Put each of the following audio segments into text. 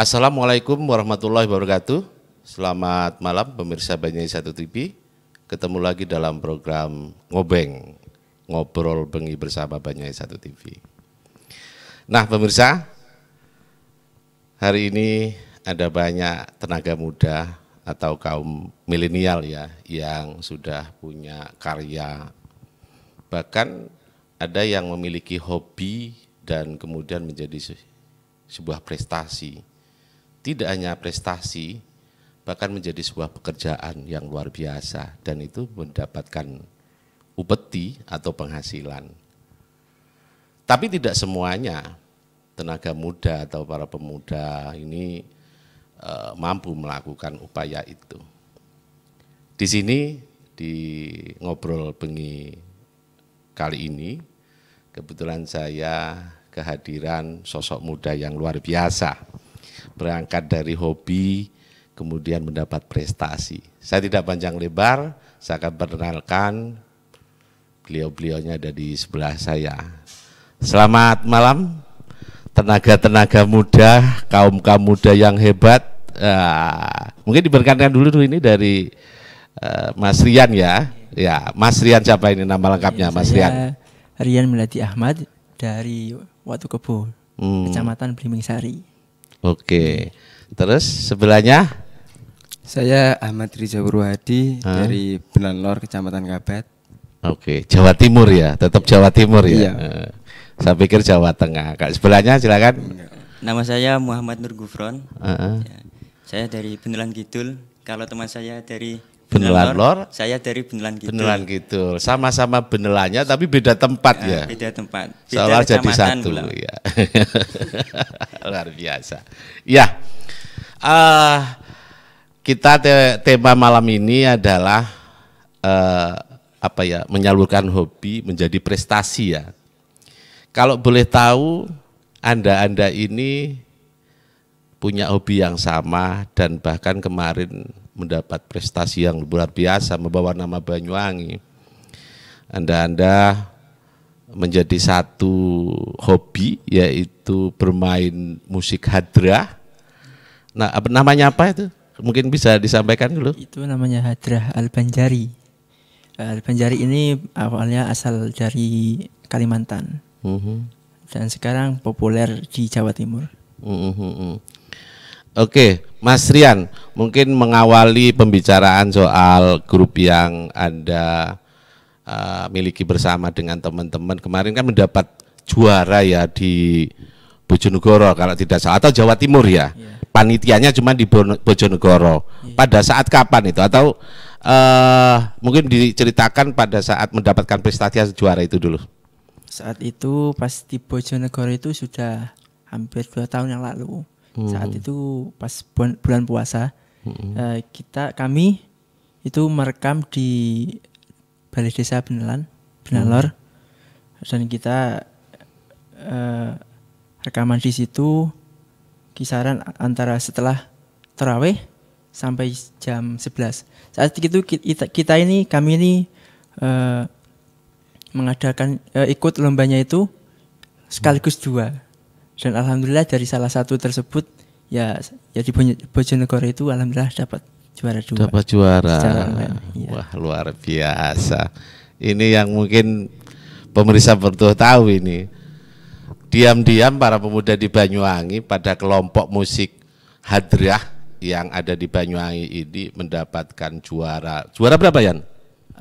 Assalamualaikum warahmatullahi wabarakatuh. Selamat malam pemirsa Banyai 1 TV. Ketemu lagi dalam program Ngobeng, ngobrol bengi bersama Banyai 1 TV. Nah pemirsa, hari ini ada banyak tenaga muda atau kaum milenial ya yang sudah punya karya. Bahkan ada yang memiliki hobi dan kemudian menjadi sebuah prestasi. Tidak hanya prestasi, bahkan menjadi sebuah pekerjaan yang luar biasa dan itu mendapatkan upeti atau penghasilan. Tapi tidak semuanya tenaga muda atau para pemuda ini mampu melakukan upaya itu. Di sini di ngobrol bengi kali ini kebetulan saya kehadiran sosok muda yang luar biasa. Berangkat dari hobi, kemudian mendapat prestasi. Saya tidak panjang lebar, saya akan perkenalkan beliau-beliaunya ada di sebelah saya. Selamat malam, tenaga-tenaga muda, kaum-kaum muda yang hebat. Mungkin diperkenalkan dulu ini dari Mas Rian ya. Ya, Mas Rian siapa ini nama lengkapnya Mas Rian? Rian Melati Ahmad dari Watu Kebo, Kecamatan Blimbing Sari. Oke, terus sebelahnya? Saya Ahmad Riza Purwadi dari Benanlor, Kecamatan Kabat. Oke, Jawa Timur ya, tetap Jawa Timur ya. Iya. Saya pikir Jawa Tengah. Sebelahnya silakan. Nama saya Muhammad Nur Gufron. Ya, saya dari Benelan Kidul. Kalau teman saya dari Benelan Lor, saya dari Benelan Kidul. Benelan Kidul. Sama-sama benelannya tapi beda tempat ya. Beda tempat. Seolah jadi satu ya. Luar biasa. Ya. Kita tema malam ini adalah menyalurkan hobi menjadi prestasi ya. Kalau boleh tahu Anda ini punya hobi yang sama dan bahkan kemarin mendapat prestasi yang luar biasa membawa nama Banyuwangi. Anda menjadi satu hobi yaitu bermain musik hadrah. Nah, namanya apa itu? Mungkin bisa disampaikan dulu. Itu namanya hadrah Al-Banjari. Al-Banjari ini awalnya asal dari Kalimantan. Dan sekarang populer di Jawa Timur. Oke, Mas Rian, mungkin mengawali pembicaraan soal grup yang Anda miliki bersama dengan teman-teman. Kemarin kan mendapat juara ya di Bojonegoro kalau tidak salah, atau Jawa Timur ya. Panitianya cuma di Bojonegoro. Pada saat kapan itu? Atau mungkin diceritakan pada saat mendapatkan prestasi juara itu dulu. Saat itu pas di Bojonegoro itu sudah hampir 2 tahun yang lalu. Saat itu pas bulan puasa, kami itu merekam di Balai Desa Benalor, dan kita rekaman di situ kisaran antara setelah tarawih sampai jam 11. Saat itu kami ini mengadakan ikut lombanya itu sekaligus 2. Dan alhamdulillah dari salah satu tersebut ya di Bojonegoro itu alhamdulillah dapat juara 2. Dapat juara. Ya. Wah, luar biasa. Ini yang mungkin pemirsa perlu tahu ini. Diam-diam para pemuda di Banyuwangi pada kelompok musik hadrah yang ada di Banyuwangi ini mendapatkan juara. Juara berapa, Yan?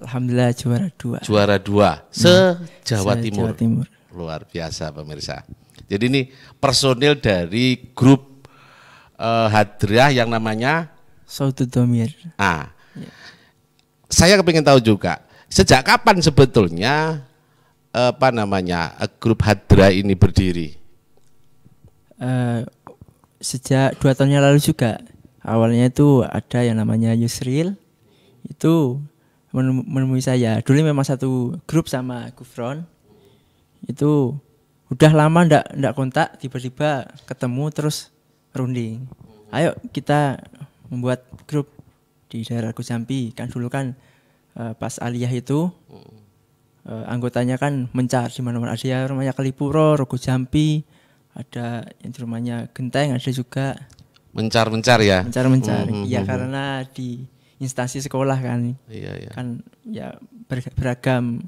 Alhamdulillah juara 2. Juara 2 se-Jawa Timur. Jawa Timur. Luar biasa pemirsa. Jadi ini personil dari grup Hadrah yang namanya Sautu Domir. Saya kepingin tahu juga, sejak kapan sebetulnya grup Hadrah ini berdiri? Sejak 2 tahun yang lalu juga. Awalnya itu ada yang namanya Yusril, itu menemui saya. Dulu memang satu grup sama Gufron. Itu udah lama ndak kontak, tiba-tiba ketemu terus runding. Ayo kita membuat grup di daerah Jambi. Kan dulu kan pas aliyah itu anggotanya kan mencar di mana-mana. Ada yang rumahnya Kalipuro, Rogo Jambi, ada yang di rumahnya Genteng, ada juga Mencar-mencar ya. Mencar-mencar. Ya karena di instansi sekolah kan. Iya. Kan ya beragam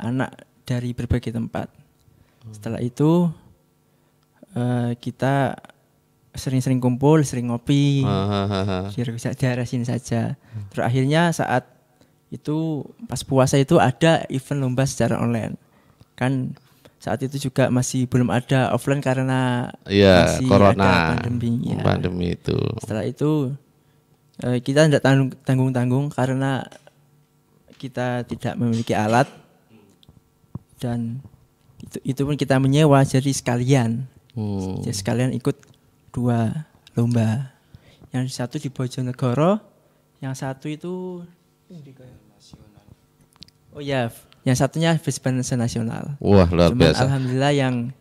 anak dari berbagai tempat. Setelah itu kita sering-sering kumpul, sering ngopi di daerah sini saja. Terus akhirnya saat itu pas puasa itu ada event lomba secara online. Kan saat itu juga masih belum ada offline karena masih corona, ada pandemi. Ya. Pandemi itu. Setelah itu kita tidak tanggung-tanggung karena kita tidak memiliki alat, dan itu pun kita menyewa, jadi sekalian. Jadi sekalian ikut 2 lomba. Yang satu di Bojonegoro, yang satu itu yang satunya Festival Nasional. Wah, luar biasa. Alhamdulillah yang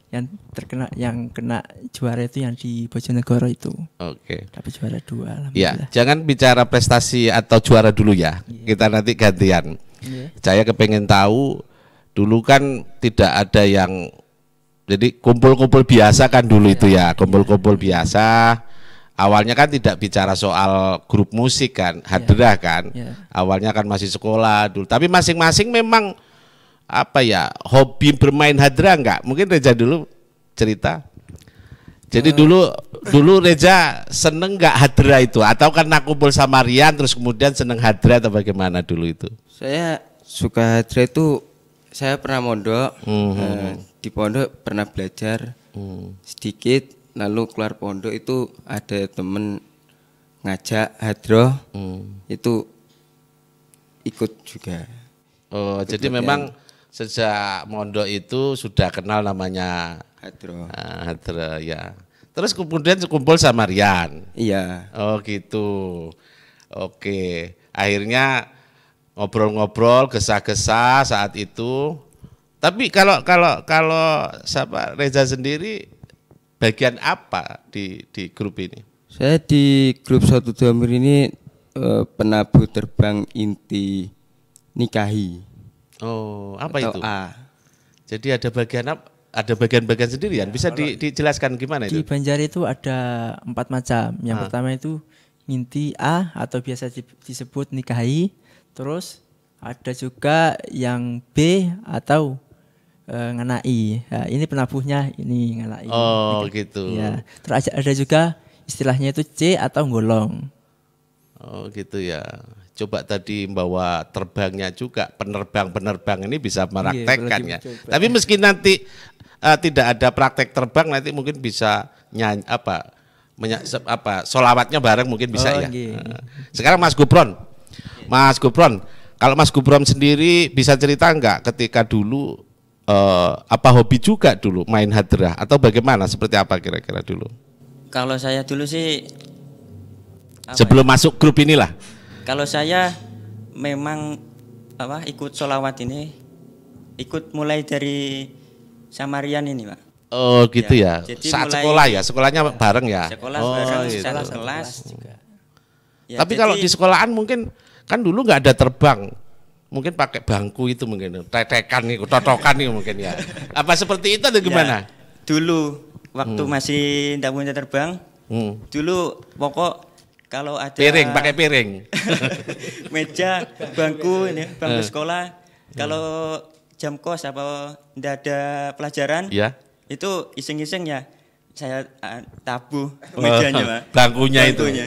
kena juara itu yang di Bojonegoro itu. Oke. Dapat juara 2, alhamdulillah. Ya, jangan bicara prestasi atau juara dulu ya. Kita nanti gantian. Saya kepengen tahu, dulu kan tidak ada yang, jadi kumpul-kumpul biasa kan dulu itu ya, kumpul-kumpul biasa. Awalnya kan tidak bicara soal grup musik kan, Hadrah kan. Awalnya kan masih sekolah dulu. Tapi masing-masing memang hobi bermain Hadrah enggak? Mungkin Reza dulu cerita. Jadi dulu Reza seneng enggak Hadrah itu, atau karena kumpul sama Rian terus kemudian seneng Hadrah, atau bagaimana dulu itu? Saya suka Hadrah itu, saya pernah mondok, di pondok pernah belajar sedikit, lalu keluar pondok itu ada temen ngajak Hadrah, itu ikut juga. Oh, ikut jadi memang sejak mondok itu sudah kenal namanya Hadrah ya. Terus kemudian kumpul sama Rian. Iya. Oh gitu. Oke. Akhirnya ngobrol-ngobrol, gesa-gesa saat itu. Tapi kalau Reza sendiri bagian apa di grup ini? Saya di grup Sautu Domir ini penabuh terbang inti nikahi. Oh, apa atau itu? A. Jadi ada bagian-bagian sendiri kan? Bisa dijelaskan gimana itu? Di Banjar itu ada 4 macam. Yang pertama itu inti A atau biasa disebut nikahi. Terus ada juga yang B atau nganai. Nah, ini penabuhnya ini nganai. Oh gitu. Ya. Terus ada juga istilahnya itu C atau golong. Oh gitu ya. Coba tadi membawa terbangnya juga, penerbang ini bisa meraktekkan ya. Tapi meski nanti tidak ada praktek terbang, nanti mungkin bisa solawatnya bareng mungkin bisa ya. Sekarang Mas Gufron, kalau Mas Gufron sendiri bisa cerita enggak ketika dulu hobi juga dulu main Hadrah atau bagaimana, seperti apa kira-kira dulu? Kalau saya dulu sih sebelum masuk grup inilah. Kalau saya memang ikut sholawat ini, ikut mulai dari Samarian ini, Pak. Oh gitu ya. Saat sekolah ya, sekolahnya bareng ya. Sekolah bareng, gitu. satu kelas juga. Ya, tapi kalau di sekolahan mungkin kan dulu nggak ada terbang, mungkin pakai bangku itu mungkin, tetekan nih, totokan nih mungkin ya. Apa seperti itu atau gimana? Ya, dulu waktu masih tidak punya terbang, dulu pokok kalau ada piring, pakai piring, meja, bangku sekolah, kalau jam kos apa tidak ada pelajaran, itu iseng-iseng ya saya tabuh mejanya, Pak. Bangkunya itu. Bangkunya.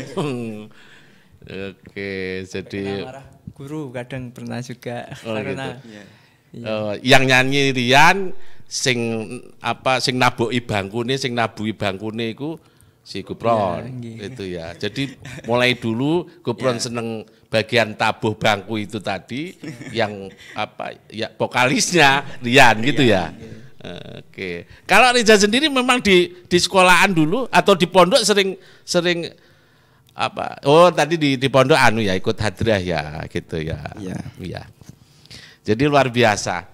Oke, jadi marah guru kadang pernah juga gitu. karena Yang nyanyi Rian sing nabuki bangkune iku si Gupron itu ya. Jadi mulai dulu Gupron seneng bagian tabuh bangku itu tadi yang vokalisnya Rian gitu ya. Oke. Kalau Reza sendiri memang di sekolahan dulu atau di pondok sering tadi di pondok ikut hadrah ya gitu ya. Iya. Jadi luar biasa.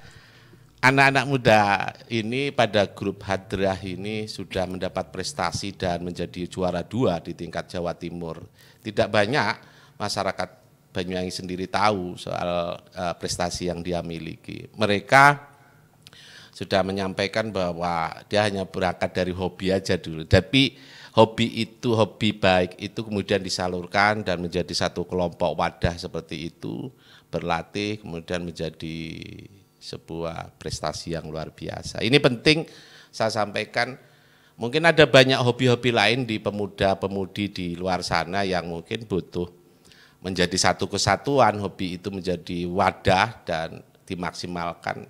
Anak-anak muda ini pada grup hadrah ini sudah mendapat prestasi dan menjadi juara 2 di tingkat Jawa Timur. Tidak banyak masyarakat Banyuwangi sendiri tahu soal prestasi yang dia miliki. Mereka sudah menyampaikan bahwa dia hanya berangkat dari hobi aja dulu. Tapi hobi baik itu kemudian disalurkan dan menjadi satu kelompok wadah seperti itu, berlatih kemudian menjadi sebuah prestasi yang luar biasa. Ini penting saya sampaikan, mungkin ada banyak hobi-hobi lain di pemuda-pemudi di luar sana yang mungkin butuh menjadi satu kesatuan, hobi itu menjadi wadah dan dimaksimalkan.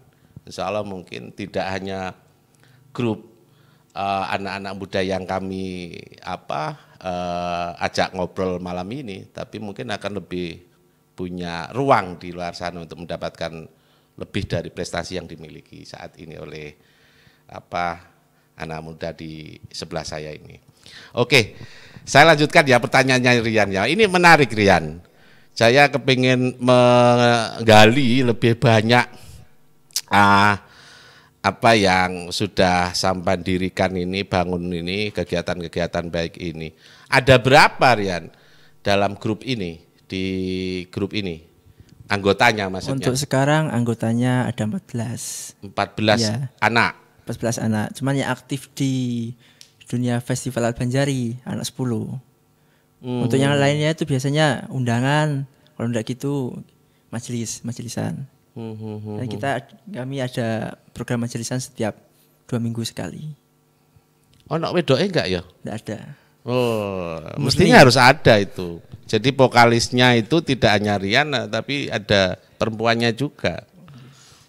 Insya Allah mungkin tidak hanya grup anak-anak muda yang kami ajak ngobrol malam ini, tapi mungkin akan lebih punya ruang di luar sana untuk mendapatkan lebih dari prestasi yang dimiliki saat ini oleh anak muda di sebelah saya ini. Oke, saya lanjutkan ya pertanyaannya Rian ya. Ini menarik Rian. Saya kepingin menggali lebih banyak apa yang sudah sampai dirikan ini, bangun ini, kegiatan-kegiatan baik ini. Ada berapa Rian dalam grup ini, di grup ini? Anggotanya maksudnya? Untuk sekarang anggotanya ada 14. 14 ya, anak? 14 anak, cuman yang aktif di dunia festival Al-Banjari, anak 10. Untuk yang lainnya itu biasanya undangan, kalau enggak gitu majelisan. Dan kami ada program majelisan setiap 2 minggu sekali. Oh, wedoke enggak ya? Enggak ada. Oh, mestinya harus ada itu. Jadi vokalisnya itu tidak hanya Rian, tapi ada perempuannya juga.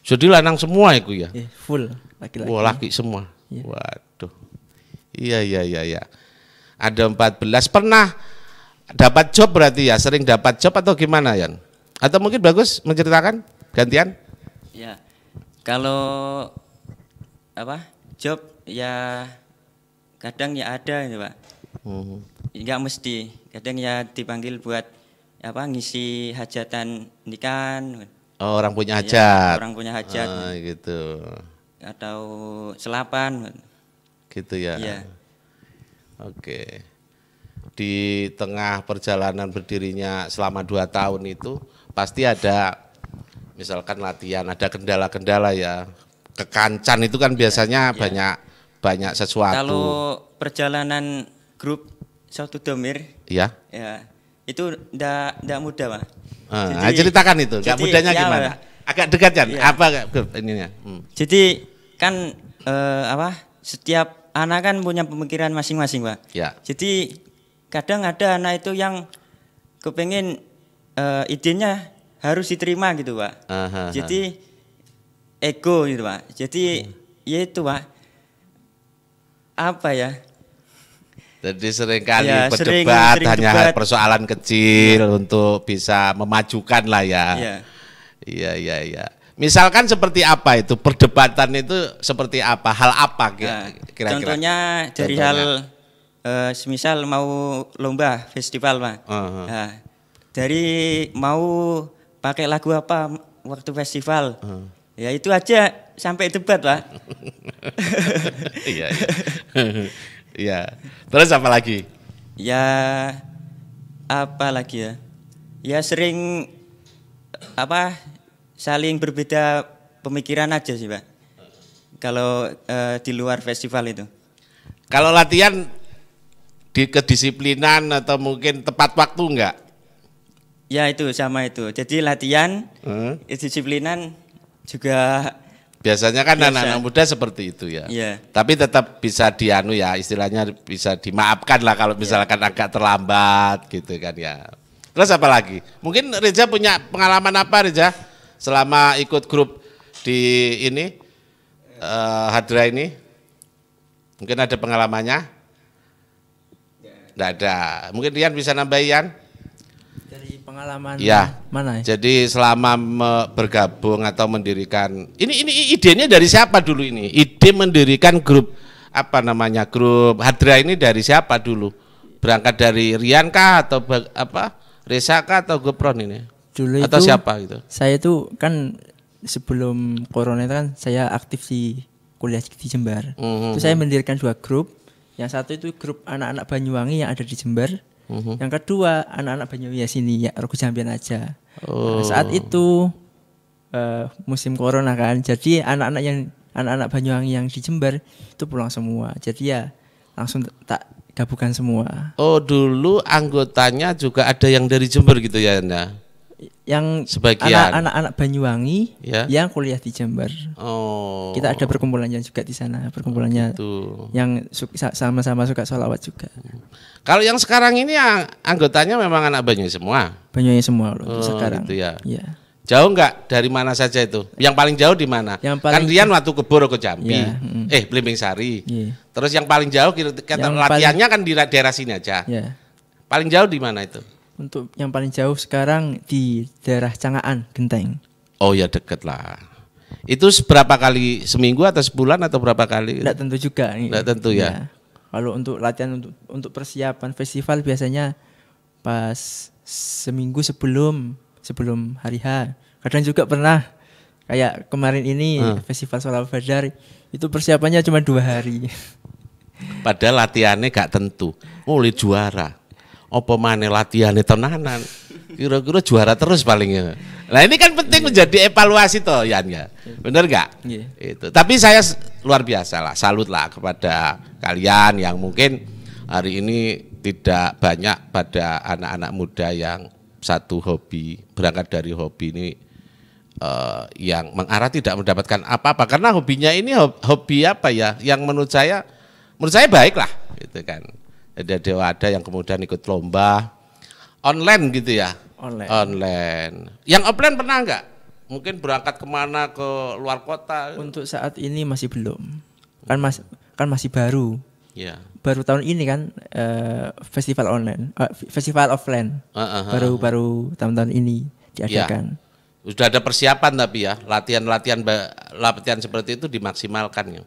Jadi lanang semua itu ya? Full laki-laki. Wah, laki semua. Ya. Waduh. Iya. Ada 14. Pernah dapat job berarti ya? Sering dapat job atau gimana Yan? Atau mungkin bagus menceritakan gantian? Ya. Kalau job ya kadang ya ada ya Pak. Enggak mesti, kadang ya dipanggil buat ngisi hajatan nikahan. Oh, orang punya hajat. Ya, orang punya hajat. Gitu. Atau selapan. Gitu ya. Iya. Oke. Di tengah perjalanan berdirinya selama 2 tahun itu pasti ada misalkan latihan, ada kendala-kendala ya. Kekancan itu kan biasanya banyak sesuatu. Kalau perjalanan grup Satu Domir, ya itu ndak mudah Pak. Ceritakan itu, nggak mudahnya gimana? Agak dekat kan? Ya. Apa ininya? Jadi kan setiap anak kan punya pemikiran masing-masing Pak. Ya. Jadi kadang ada anak itu yang kepengen idenya harus diterima gitu Pak. Jadi ego gitu Pak. Jadi ya itu Pak. Apa ya? Jadi seringkali berdebat hanya persoalan kecil untuk bisa memajukan lah ya. Iya. Misalkan seperti apa itu perdebatan itu seperti apa? Hal apa kira-kira? Contohnya dari hal semisal mau lomba festival Pak. Nah, dari mau pakai lagu apa waktu festival. Ya itu aja sampai debat Pak. Iya. Iya. Terus apa lagi? Ya apa lagi ya? Ya sering saling berbeda pemikiran aja sih Pak. Kalau di luar festival itu. Kalau latihan di kedisiplinan atau mungkin tepat waktu enggak? Ya itu sama itu. Jadi latihan, kedisiplinan juga biasanya kan anak-anak muda seperti itu ya. Iya. Tapi tetap bisa dianu ya, istilahnya bisa dimaafkan lah kalau misalkan agak terlambat gitu kan ya. Terus apa lagi? Mungkin Reza punya pengalaman apa Reza selama ikut grup di ini Hadra ini? Mungkin ada pengalamannya? Tidak ada. Mungkin Rian bisa nambah Ian? Dari pengalaman ya. mana ya? Jadi selama bergabung atau mendirikan ini idenya dari siapa dulu ini? Ide mendirikan grup apa namanya? Grup Hadra ini dari siapa dulu? Berangkat dari Rian kah atau apa? Reza kah atau Gopron ini? Dulu atau itu, siapa gitu? Saya itu kan sebelum corona itu kan saya aktif di kuliah di Jember. Terus saya mendirikan 2 grup. Yang satu itu grup anak-anak Banyuwangi yang ada di Jember. Yang kedua anak-anak Banyuwangi sini ya Rogo Jampian aja. Nah, saat itu musim corona kan, jadi anak-anak Banyuwangi yang di Jember itu pulang semua. Jadi ya langsung tak gabungkan semua. Oh dulu anggotanya juga ada yang dari Jember gitu ya Anda? Yang sebagian anak-anak Banyuwangi ya? Yang kuliah di Jember. Oh. Kita ada perkumpulannya juga di sana, perkumpulannya yang sama-sama suka sholawat juga. Kalau yang sekarang ini anggotanya memang anak Banyuwangi semua. Banyuwangi semua loh sekarang. Gitu ya. Iya. Jauh enggak dari mana saja itu? Yang paling jauh di mana? Kan Rian waktu ke Boro ke Jambi. Yeah. Blimbing Sari. Yeah. Terus yang paling jauh kita latihannya kan di daerah sini aja. Yeah. Paling jauh di mana itu? Untuk yang paling jauh sekarang di daerah Cangaan, Genteng. Oh ya deket lah. Itu berapa kali seminggu atau sebulan atau berapa kali? Tidak tentu juga. Tidak tentu ya. Kalau untuk latihan untuk persiapan festival biasanya pas seminggu sebelum hari H. Kadang juga pernah kayak kemarin ini festival Sholawat Badar itu persiapannya cuma 2 hari. Padahal latihannya gak tentu. Mulai juara. Apa maneh latihannya tenanan. Kira-kira juara terus palingnya. Nah ini kan penting menjadi evaluasi toh Yan ya. Bener gak? Itu. Tapi saya luar biasa lah, salut lah kepada kalian yang mungkin hari ini tidak banyak pada anak-anak muda yang satu hobi, berangkat dari hobi ini yang mengarah tidak mendapatkan apa-apa karena hobinya ini hobi apa ya yang menurut saya baik lah gitu kan. Ada yang kemudian ikut lomba online gitu ya. Online. Yang offline pernah enggak? Mungkin berangkat kemana ke luar kota? Untuk saat ini masih belum. Kan masih baru. Ya. Baru tahun ini kan festival online, festival offline. Baru tahun-tahun ini diadakan. Ya. Sudah ada persiapan tapi ya, latihan seperti itu dimaksimalkan ya.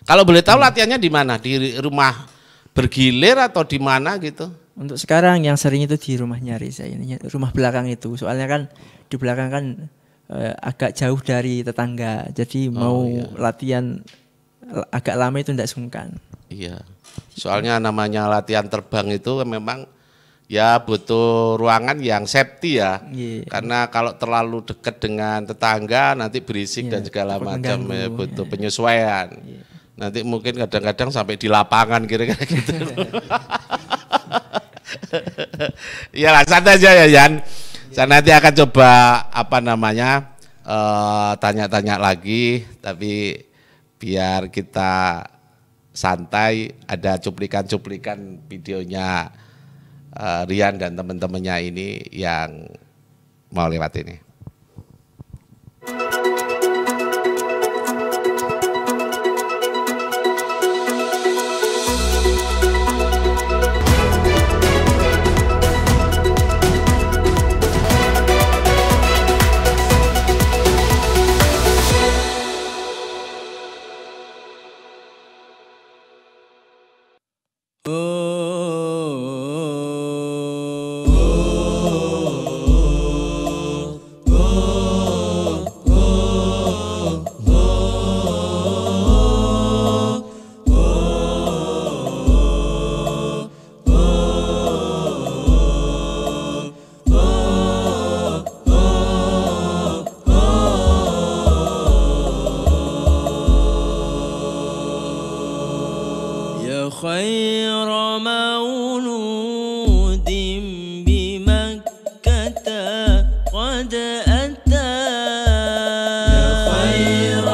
Kalau boleh tahu latihannya di mana? Di rumah bergilir atau di mana gitu? Untuk sekarang yang sering itu di rumahnya Reza ini, rumah belakang itu. Soalnya kan di belakang kan agak jauh dari tetangga. Jadi latihan agak lama itu tidak sungkan. Iya. Soalnya namanya latihan terbang itu memang ya butuh ruangan yang safety ya. Karena kalau terlalu dekat dengan tetangga nanti berisik dan segala macam ya, butuh penyesuaian. Nanti mungkin kadang-kadang sampai di lapangan kira-kira gitu. Ya lah, santai aja ya Yan. Saya nanti akan coba tanya-tanya lagi, tapi biar kita santai, ada cuplikan-cuplikan videonya Rian dan teman-temannya ini yang mau lewat ini. قد أتى يا خير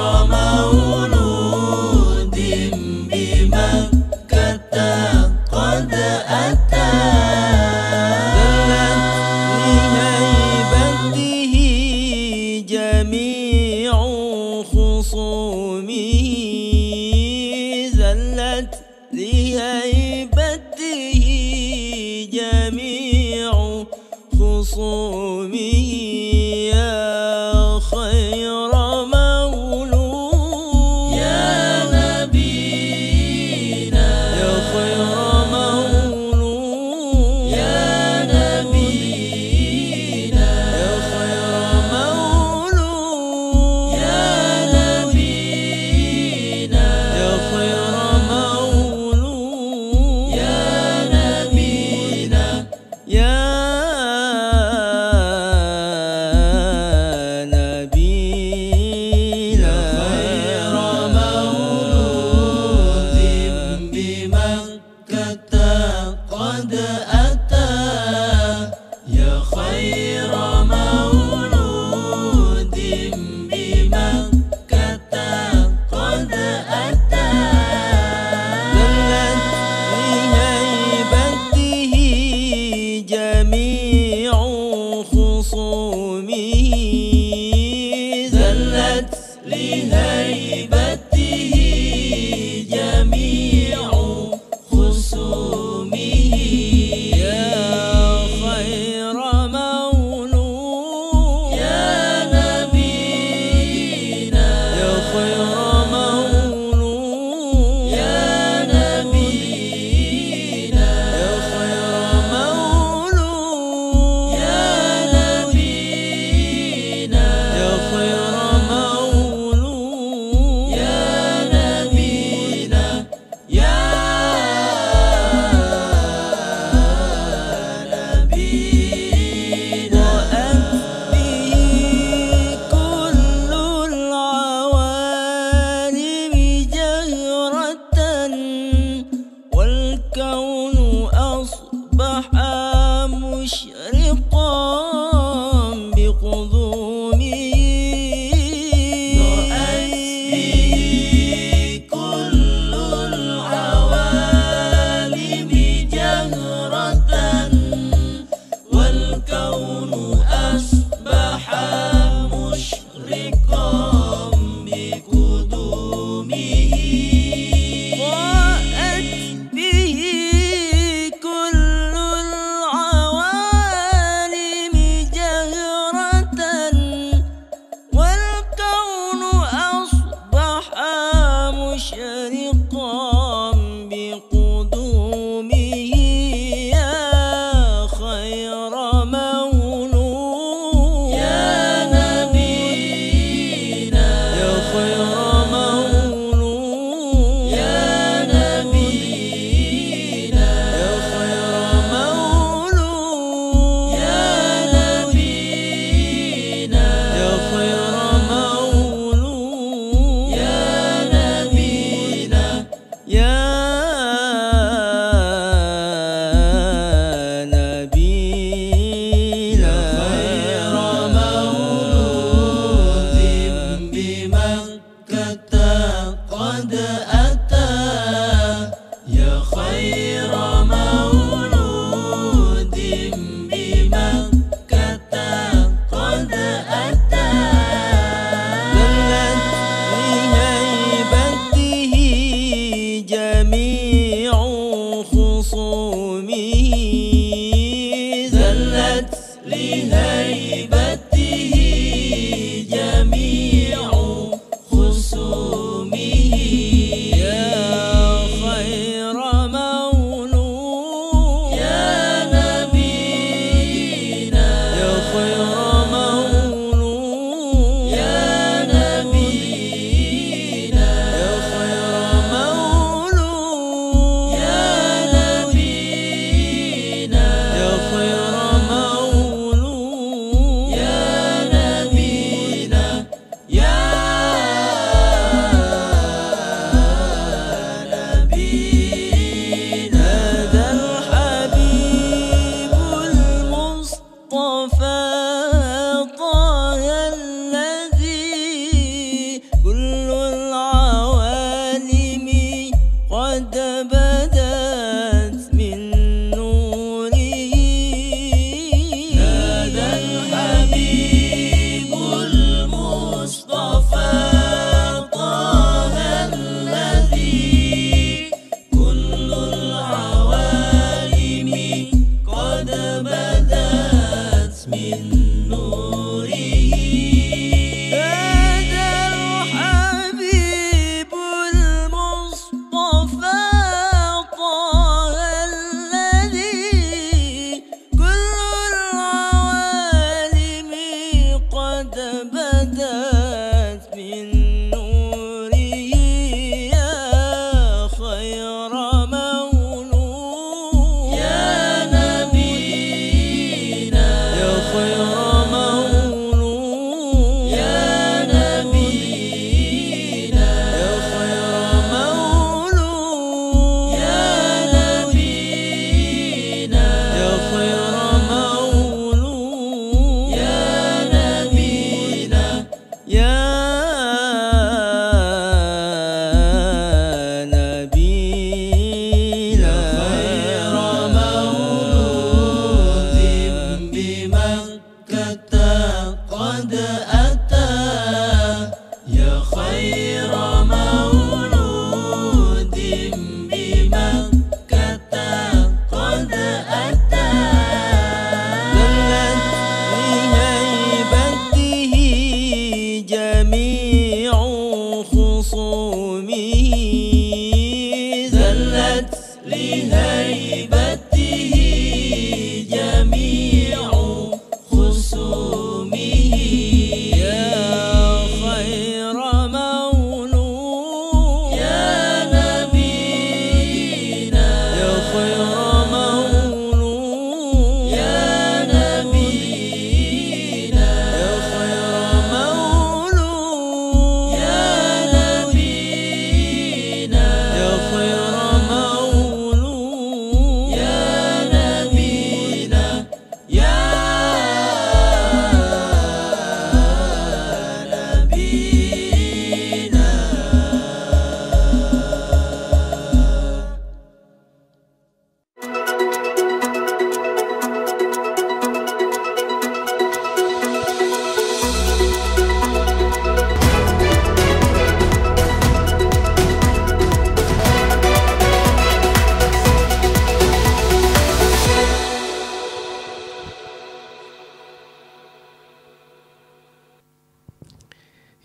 صومي يا خير مولود يا نبينا يا خير مولود يا نبينا يا خير مولود يا نبينا يا خير مولود يا نبينا يا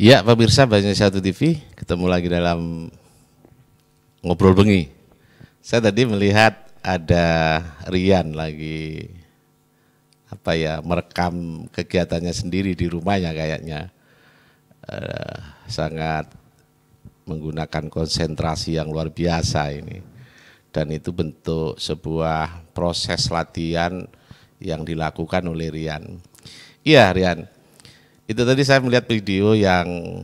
Ya, pemirsa Banyak Satu TV, ketemu lagi dalam Ngobrol Bengi. Saya tadi melihat ada Rian lagi merekam kegiatannya sendiri di rumahnya kayaknya. Sangat menggunakan konsentrasi yang luar biasa ini. Dan itu bentuk sebuah proses latihan yang dilakukan oleh Rian. Iya, Rian. Itu tadi saya melihat video yang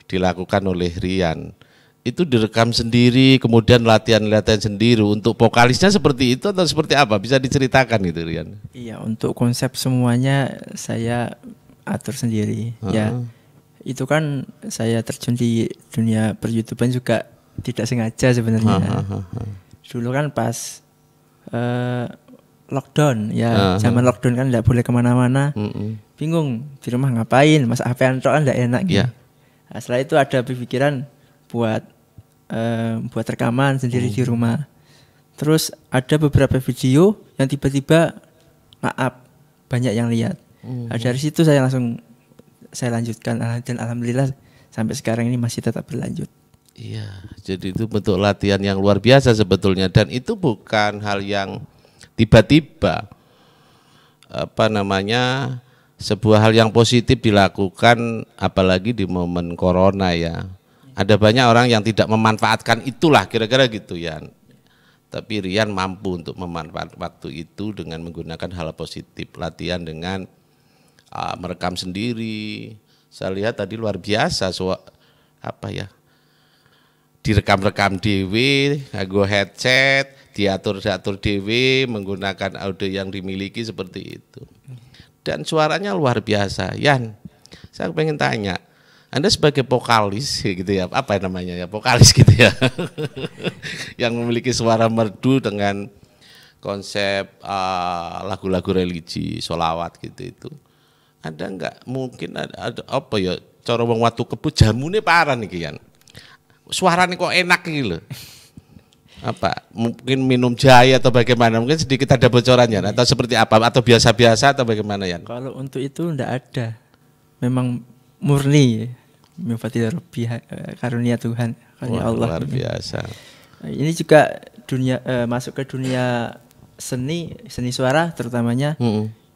dilakukan oleh Rian. Itu direkam sendiri, kemudian latihan-latihan sendiri. Untuk vokalisnya seperti itu atau seperti apa? Bisa diceritakan gitu, Rian? Iya, untuk konsep semuanya saya atur sendiri. Ya, itu kan saya terjun di dunia per-YouTubean juga tidak sengaja sebenarnya. Dulu kan pas lockdown, ya zaman lockdown kan tidak boleh kemana-mana. Bingung di rumah ngapain, mas HP-an kan tidak enak gitu. Nah, setelah itu ada pikiran buat rekaman sendiri di rumah. Terus ada beberapa video yang tiba-tiba banyak yang lihat. Nah, dari situ saya lanjutkan dan alhamdulillah sampai sekarang ini masih tetap berlanjut. Iya, jadi itu bentuk latihan yang luar biasa sebetulnya, dan itu bukan hal yang tiba-tiba, sebuah hal yang positif dilakukan, apalagi di momen corona ya. Ada banyak orang yang tidak memanfaatkan itulah, kira-kira gitu ya. Tapi Rian mampu untuk memanfaatkan waktu itu dengan menggunakan hal positif, latihan dengan merekam sendiri. Saya lihat tadi luar biasa, direkam-rekam dewe, nganggo headset, diatur-atur dewe, menggunakan audio yang dimiliki seperti itu. Dan suaranya luar biasa. Yan, saya pengen tanya, Anda sebagai vokalis gitu ya, apa namanya ya, vokalis gitu ya, yang memiliki suara merdu dengan konsep lagu-lagu religi, sholawat gitu itu. Ada enggak mungkin ada apa ya, cara wong watu kebut jamune parah niki Yan. Suaranya kok enak gitu loh. Mungkin minum jahe atau bagaimana, mungkin sedikit ada bocorannya atau seperti apa, atau biasa-biasa atau bagaimana ya? Kalau untuk itu enggak ada, memang murni Mifatil Rabbi, karunia Tuhan, karunia Allah. Luar biasa. Ini juga masuk ke dunia seni suara terutamanya.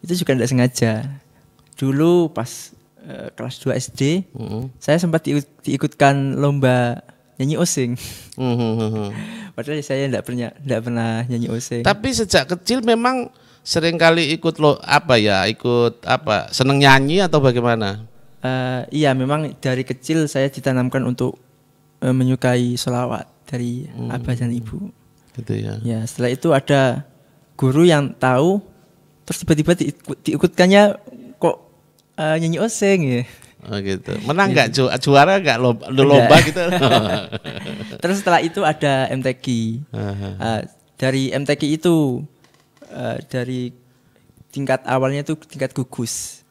Itu juga tidak sengaja. Dulu pas kelas 2 SD, saya sempat diikutkan lomba nyanyi osing. Padahal saya tidak pernah nyanyi osing. Tapi sejak kecil memang sering kali seneng nyanyi atau bagaimana? Iya, memang dari kecil saya ditanamkan untuk menyukai sholawat dari abah dan ibu. Gitu ya. Ya, setelah itu ada guru yang tahu, terus tiba-tiba diikutkannya kok nyanyi osing ya. Oh gitu. Menang nggak juara nggak lomba gitu? Terus setelah itu ada MTQ. Dari MTQ itu dari tingkat awalnya itu tingkat gugus.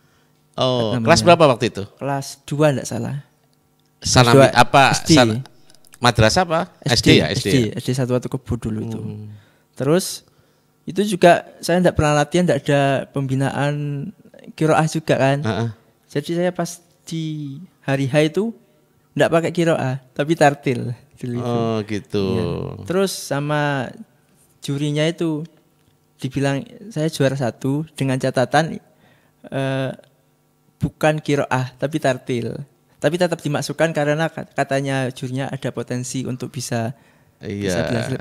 Oh, kelas berapa waktu itu? Kelas 2 enggak salah. Sanami apa? SD. Madrasah apa? SD ya? SD 1 Kebo dulu itu. Terus itu juga saya enggak pernah latihan, enggak ada pembinaan qiraah juga kan. Jadi saya pas di hari H itu enggak pakai qiraah, tapi tartil dulu itu. Oh gitu. Ya. Terus sama jurinya itu dibilang saya juara 1 dengan catatan bukan qiraah tapi tartil. Tapi tetap dimasukkan karena katanya jurinya ada potensi untuk bisa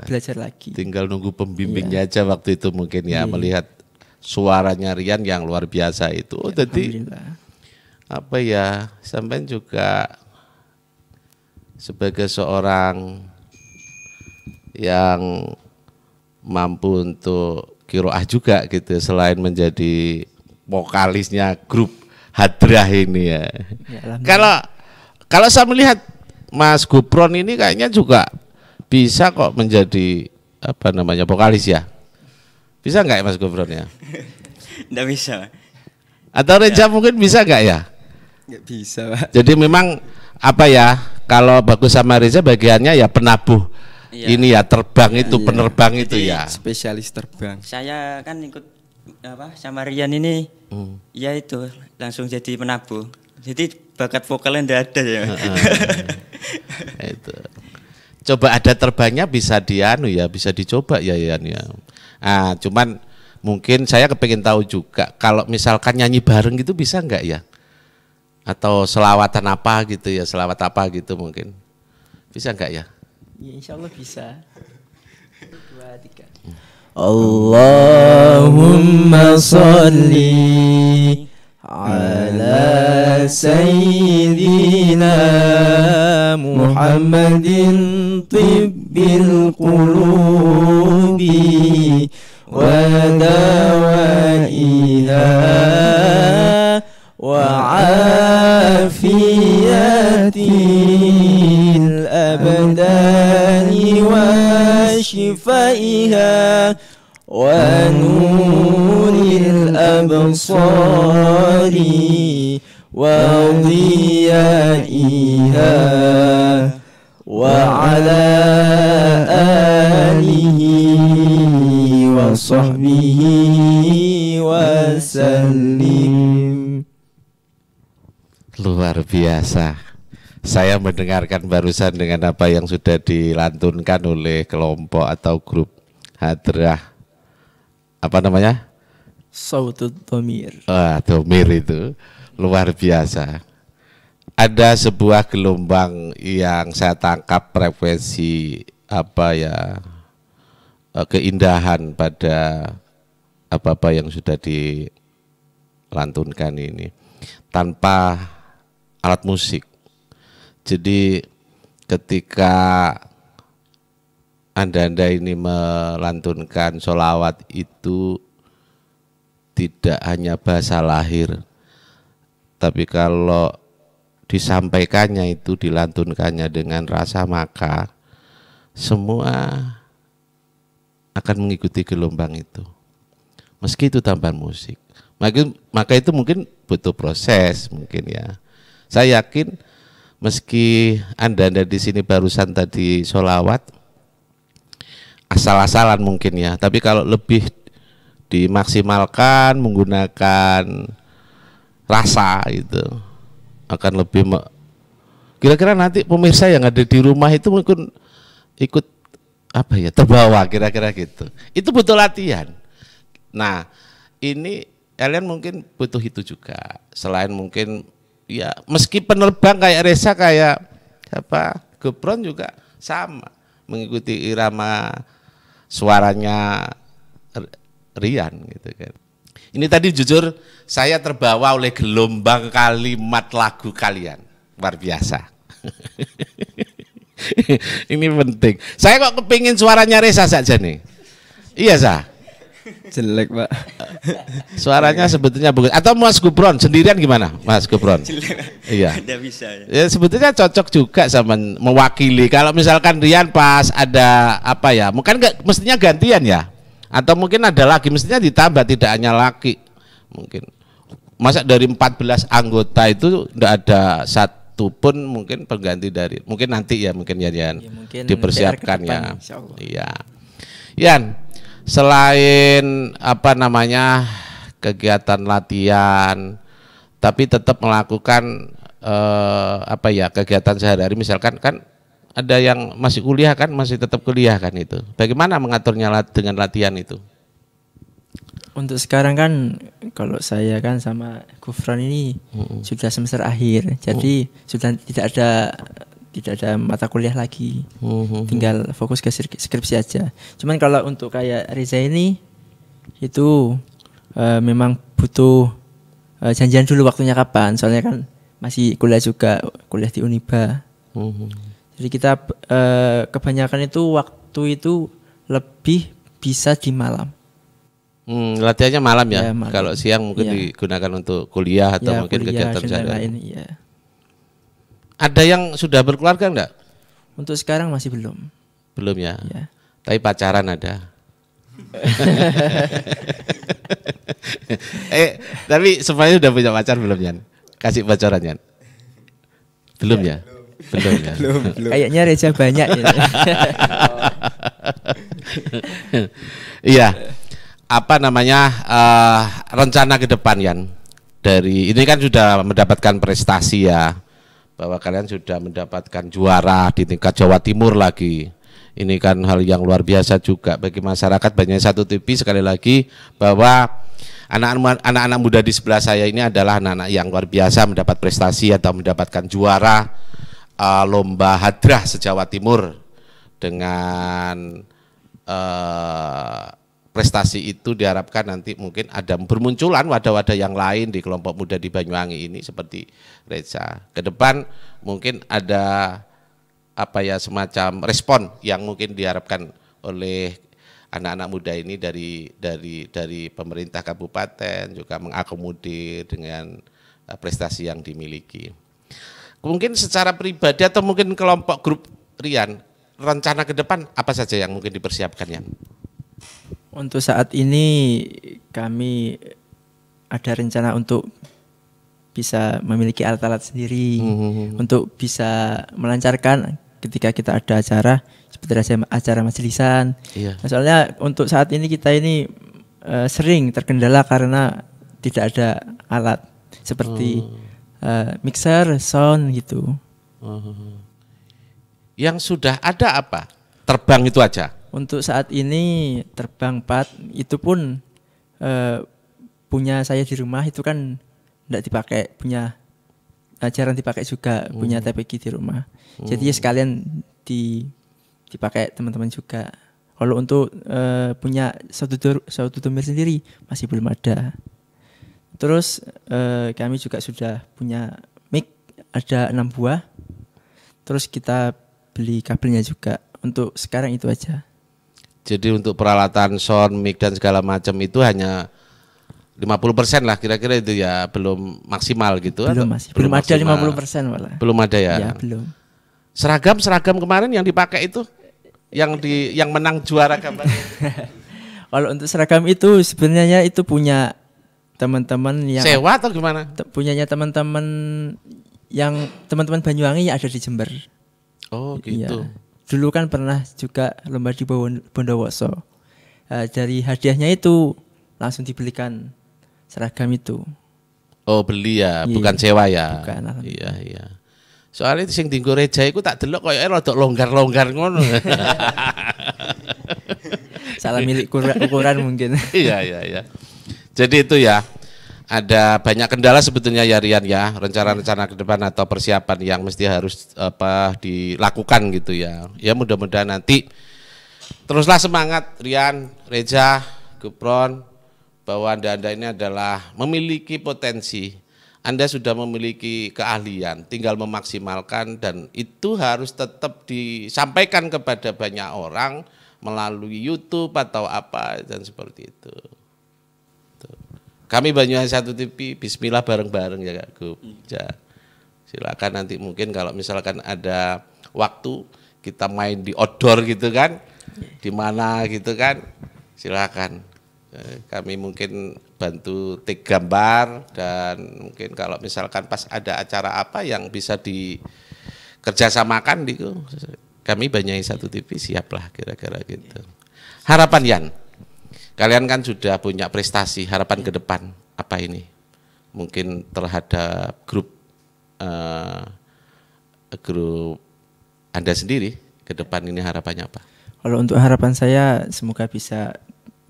belajar lagi. Tinggal nunggu pembimbingnya aja waktu itu mungkin ya, melihat suaranya Rian yang luar biasa itu. Oh, jadi sampean juga sebagai seorang yang mampu untuk qiraah juga gitu, selain menjadi vokalisnya grup Hadrah ini ya. Kalau saya melihat Mas Gupron ini kayaknya juga bisa kok menjadi vokalis ya. Bisa nggak ya Mas Gupron ya? Nggak bisa. Atau Reza mungkin bisa nggak ya? Nggak bisa, Pak. Jadi memang kalau Bagus sama Reza bagiannya ya penabuh. Ini ya terbang itu, penerbang itu ya. Spesialis terbang. Saya kan ikut sama Rian ini, ya itu langsung jadi penabuh. Jadi bakat vokalnya ndak ada ya. Itu. Coba ada terbangnya bisa bisa dicoba ya Yan ya. Ah, cuman mungkin saya kepengin tahu juga kalau misalkan nyanyi bareng gitu bisa enggak ya? Atau selawatan apa gitu ya, selawat apa gitu mungkin. Bisa enggak ya? Ya, insya Allah bisa. 2, 3. Allahumma salli ala sayyidina Muhammadin tibbil qulubi wa dawaiha wa afiyatil abdani wa shifaiha wa nuril absari wa dhiyaiha wa ala alihi wa sahbihi wa sallim. Luar biasa. Saya mendengarkan barusan dengan apa yang sudah dilantunkan oleh kelompok atau grup hadrah. Apa namanya? Sautud Dhamir. Dhamir itu luar biasa. Ada sebuah gelombang yang saya tangkap frekuensi keindahan pada apa-apa yang sudah dilantunkan ini tanpa alat musik. Jadi ketika Anda ini melantunkan sholawat itu tidak hanya bahasa lahir, tapi kalau disampaikannya itu dilantunkannya dengan rasa, maka semua akan mengikuti gelombang itu. Meski itu tambahan musik. Maka itu mungkin butuh proses mungkin ya. Saya yakin meski Anda di sini barusan tadi sholawat asal-asalan mungkin ya, tapi kalau lebih dimaksimalkan menggunakan rasa itu akan lebih kira-kira nanti pemirsa yang ada di rumah itu mungkin ikut terbawa kira-kira gitu. Itu butuh latihan. Nah, ini kalian mungkin butuh itu juga. Selain mungkin ya meski penerbang kayak Reza kayak Gopron juga sama mengikuti irama suaranya Rian gitu kan. Ini tadi jujur saya terbawa oleh gelombang kalimat lagu kalian. Luar biasa. Ini penting. Saya kok kepingin suaranya Reza saja nih. Iya Sa? Jelek Pak. Suaranya sebetulnya bagus. Atau Mas Gopron sendirian gimana Mas Gopron? Iya. Tidak bisa Ya sebetulnya cocok juga sama mewakili. Kalau misalkan Rian pas ada mungkin mestinya gantian ya. Atau mungkin ada lagi, mestinya ditambah, tidak hanya laki. Mungkin masa dari 14 anggota itu tidak ada satu pun mungkin pengganti dari, mungkin nanti ya mungkin Yan mungkin dipersiapkan depan, ya. Iya. Yan, selain kegiatan latihan, tapi tetap melakukan kegiatan sehari-hari, misalkan kan ada yang masih kuliah kan, masih tetap kuliah kan itu. Bagaimana mengaturnya dengan latihan itu? Untuk sekarang kan kalau saya kan sama Gufron ini sudah semester akhir, jadi sudah tidak ada mata kuliah lagi, tinggal fokus ke skripsi aja. Cuman kalau untuk kayak Reza ini itu memang butuh janjian dulu waktunya kapan, soalnya kan masih kuliah juga, kuliah di Uniba. Jadi kita kebanyakan itu waktu itu lebih bisa di malam. Latihannya malam ya? Malam. Kalau siang mungkin digunakan untuk kuliah atau mungkin kuliah, kegiatan sehari-hari. Iya. Ada yang sudah berkeluarga enggak? Untuk sekarang masih belum. Belum ya? Ya. Tapi pacaran ada. Tapi semuanya sudah punya pacar belum Yan? Kasih bocoran Yan? Belum ya? Belum ya? Belum. Kayaknya Reza banyak ya. Iya. Rencana ke depan Yan dari ini kan sudah mendapatkan prestasi ya, bahwa kalian sudah mendapatkan juara di tingkat Jawa Timur lagi. Ini kan hal yang luar biasa juga bagi masyarakat Banjar Satu TV. Sekali lagi bahwa anak-anak muda di sebelah saya ini adalah anak-anak yang luar biasa mendapat prestasi atau mendapatkan juara lomba hadrah se-Jawa Timur. Dengan prestasi itu diharapkan nanti mungkin ada bermunculan wadah-wadah yang lain di kelompok muda di Banyuwangi ini seperti Reza. Ke depan mungkin ada apa ya, semacam respon yang mungkin diharapkan oleh anak-anak muda ini dari pemerintah kabupaten juga mengakomodir dengan prestasi yang dimiliki. Mungkin secara pribadi atau mungkin kelompok grup Rian, rencana ke depan apa saja yang mungkin dipersiapkan ya? Untuk saat ini kami ada rencana untuk bisa memiliki alat-alat sendiri, untuk bisa melancarkan ketika kita ada acara seperti acara majlisan. Iya. Soalnya untuk saat ini kita ini sering terkendala karena tidak ada alat seperti mixer, sound gitu. Yang sudah ada apa? Terbang itu aja. Untuk saat ini terbang 4 itu pun punya saya di rumah itu kan tidak dipakai, jarang dipakai juga, punya TPG di rumah. Jadi sekalian dipakai teman-teman juga. Kalau untuk punya satu domir sendiri masih belum ada. Terus kami juga sudah punya mic ada 6 buah. Terus kita beli kabelnya juga. Untuk sekarang itu aja. Jadi untuk peralatan sound, mic dan segala macam itu hanya 50% lah kira-kira itu ya, belum maksimal gitu. Belum, masih belum ada 50% malah. Belum ada ya. Ya, belum. Seragam kemarin yang dipakai itu yang menang juara gambar. Kalau untuk seragam itu sebenarnya itu punya teman-teman yang sewa atau gimana? Punyanya teman-teman Banyuwangi yang ada di Jember. Oh gitu. Iya. Dulu kan pernah juga lomba di Bondowoso. Dari hadiahnya itu langsung dibelikan seragam itu. Oh beli ya, bukan sewa ya. Bukan. Iya. Soalnya sing dienggo Reja iku tak delok koyoke rada longgar-longgar ngono. Salah milik ukuran mungkin. Iya. Jadi itu ya. Ada banyak kendala sebetulnya ya Rian ya, rencana-rencana ke depan atau persiapan yang mesti harus dilakukan gitu ya. Ya mudah-mudahan nanti teruslah semangat Rian, Reza, Gupron, bahwa Anda ini adalah memiliki potensi. Anda sudah memiliki keahlian, tinggal memaksimalkan dan itu harus tetap disampaikan kepada banyak orang melalui YouTube atau apa dan seperti itu. Kami Banyuwangi Satu TV, bismillah bareng-bareng ya Kak Gup. Ya. Silakan nanti mungkin kalau misalkan ada waktu kita main di outdoor gitu kan, di mana gitu kan, silakan. Kami mungkin bantu take gambar dan mungkin kalau misalkan pas ada acara apa yang bisa dikerjasamakan gitu, kami Banyuwangi Satu TV siaplah kira-kira gitu. Harapan Yan. Kalian kan sudah punya prestasi, harapan ke depan apa ini? Mungkin terhadap grup Anda sendiri ke depan ini harapannya apa? Kalau untuk harapan saya semoga bisa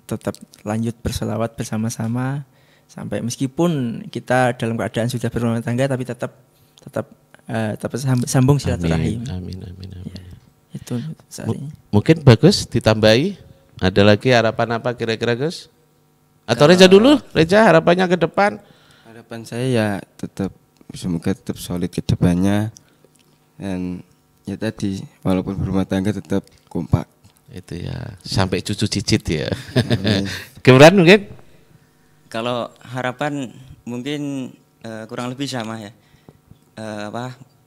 tetap lanjut berselawat bersama-sama sampai meskipun kita dalam keadaan sudah berumah tangga tapi tetap sambung silaturahim. Amin. Ya, itu saat ini. Mungkin bagus ditambahi. Ada lagi harapan apa kira-kira Gus? Atau Reza dulu, Reza harapannya ke depan? Harapan saya ya semoga tetap solid ke depannya dan ya tadi walaupun berumah tangga tetap kompak. Itu ya, sampai cucu cicit ya. Gimana mungkin? Kalau harapan mungkin kurang lebih sama ya.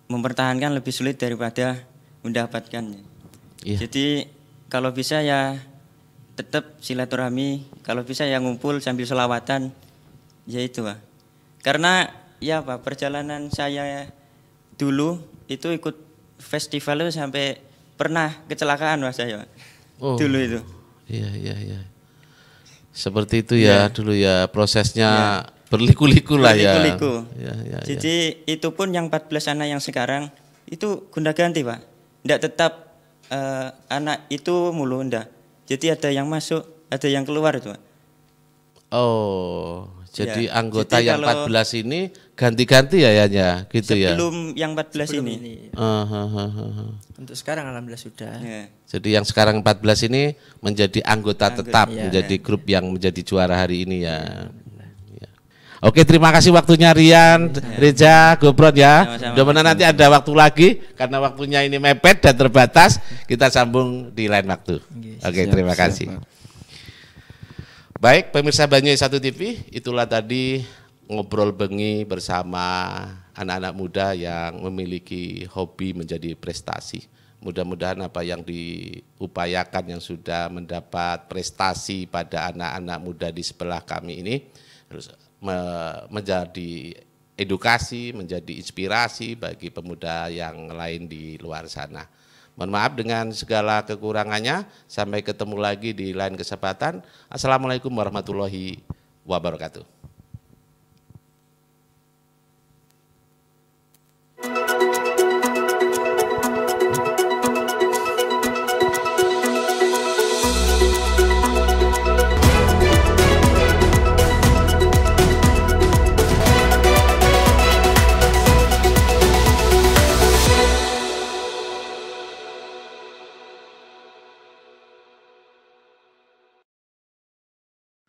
Mempertahankan lebih sulit daripada mendapatkannya. Iya. Jadi kalau bisa ya tetap silaturahmi, kalau bisa yang ngumpul sambil selawatan, ya itu Pak. Karena ya Pak, perjalanan saya dulu itu ikut festival itu sampai pernah kecelakaan Mas saya Pak. Oh. Dulu itu. Iya. Seperti itu ya dulu ya prosesnya berliku-liku lah ya. Berliku-liku. Ya. Jadi itu pun yang 14 anak yang sekarang itu gonta-ganti Pak. Tidak tetap anak itu mulu, enggak. Jadi ada yang masuk, ada yang keluar itu Pak. Oh, jadi Ya, anggota jadi yang kalau 14 ini ganti-ganti ya gitu ya. Sebelum yang 14 Sebelum ini. Untuk sekarang alhamdulillah sudah. Ya. Jadi yang sekarang 14 ini menjadi anggota tetap, Iya. menjadi grup yang menjadi juara hari ini ya. Ya. Oke, terima kasih waktunya Rian, Reza, Gopron ya. Sama-sama. Mudah-mudahan nanti ada waktu lagi karena waktunya ini mepet dan terbatas. Kita sambung di lain waktu. Oke, terima kasih. Baik, pemirsa Banyuwangi 1 TV, itulah tadi ngobrol bengi bersama anak-anak muda yang memiliki hobi menjadi prestasi. Mudah-mudahan apa yang diupayakan yang sudah mendapat prestasi pada anak-anak muda di sebelah kami ini terus menjadi edukasi, menjadi inspirasi bagi pemuda yang lain di luar sana. Mohon maaf dengan segala kekurangannya. Sampai ketemu lagi di lain kesempatan. Assalamualaikum warahmatullahi wabarakatuh.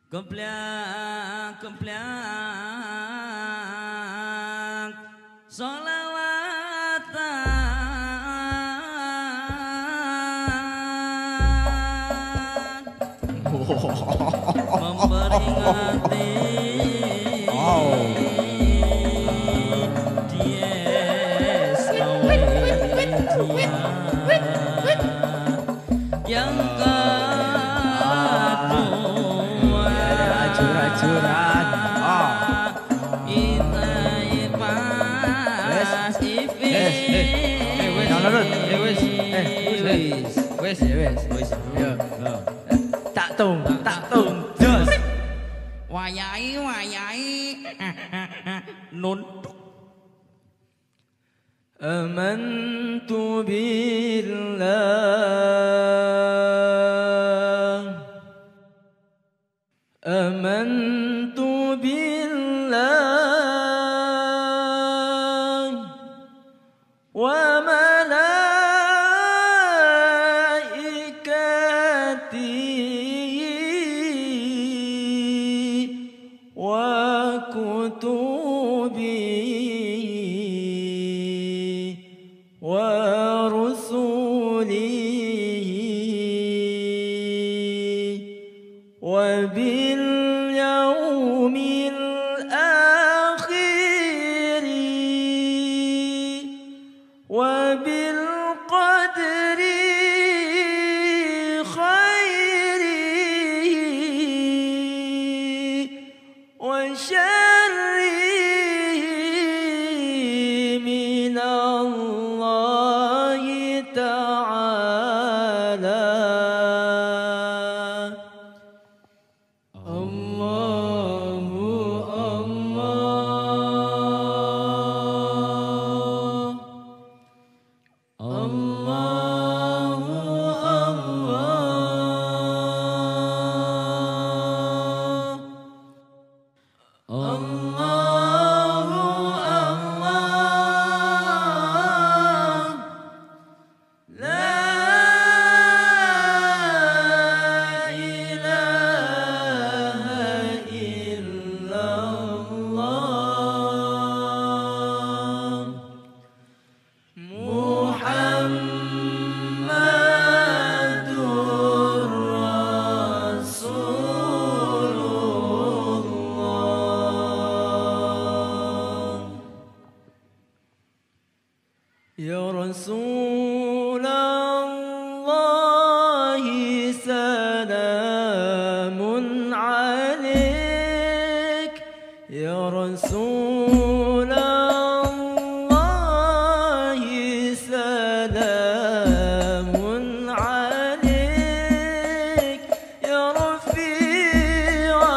Gemblak sholawatan memperingati dies Nawawiya yang Ajuran. Tak tung, jos. Wayai nun Amantu billah Amantu billah wa malaikatihi wa kutubihi wa rusulihi wa bil yaumil akhiri wa bil qadri khairihi wa syarrihi minallahi ta'ala. Allahu Allah Ya Rasulullah salamun alaik Ya Rasulullah salamun alaik Ya Rafi'a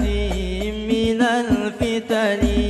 من الفتن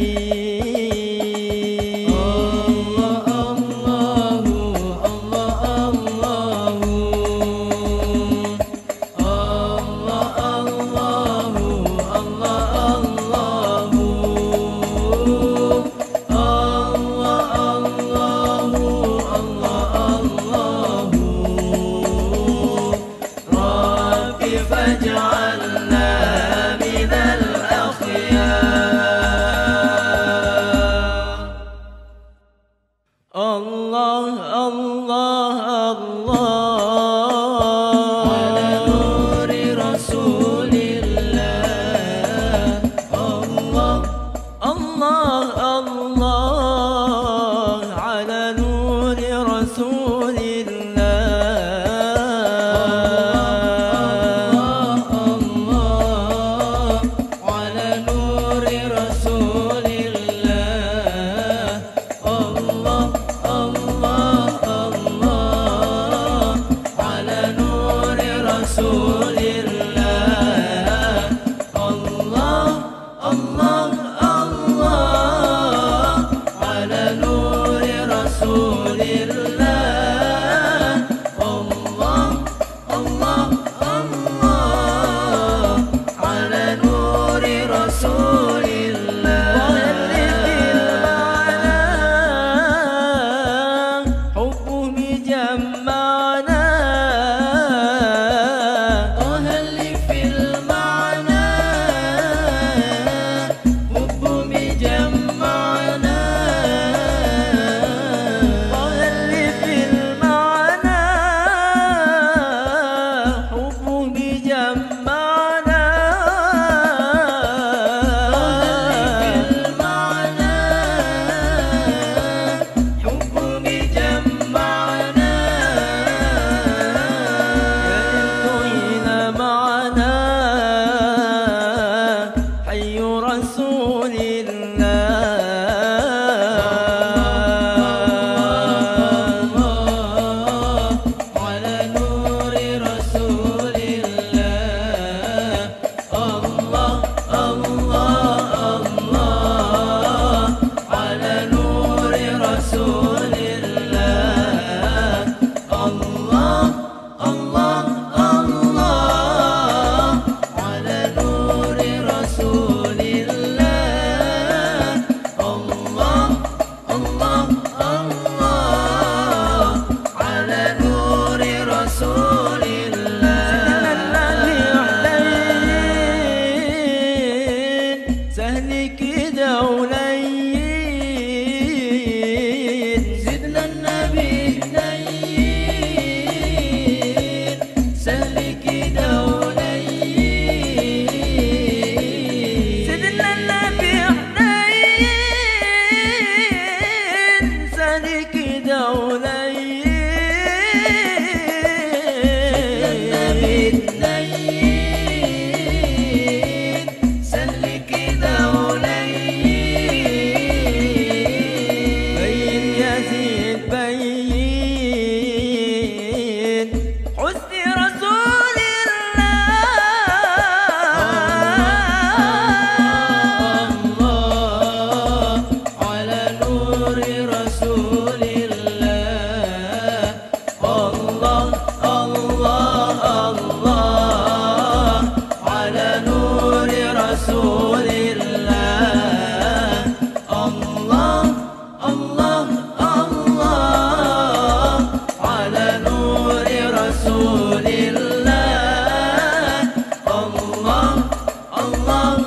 رسول الله الله الله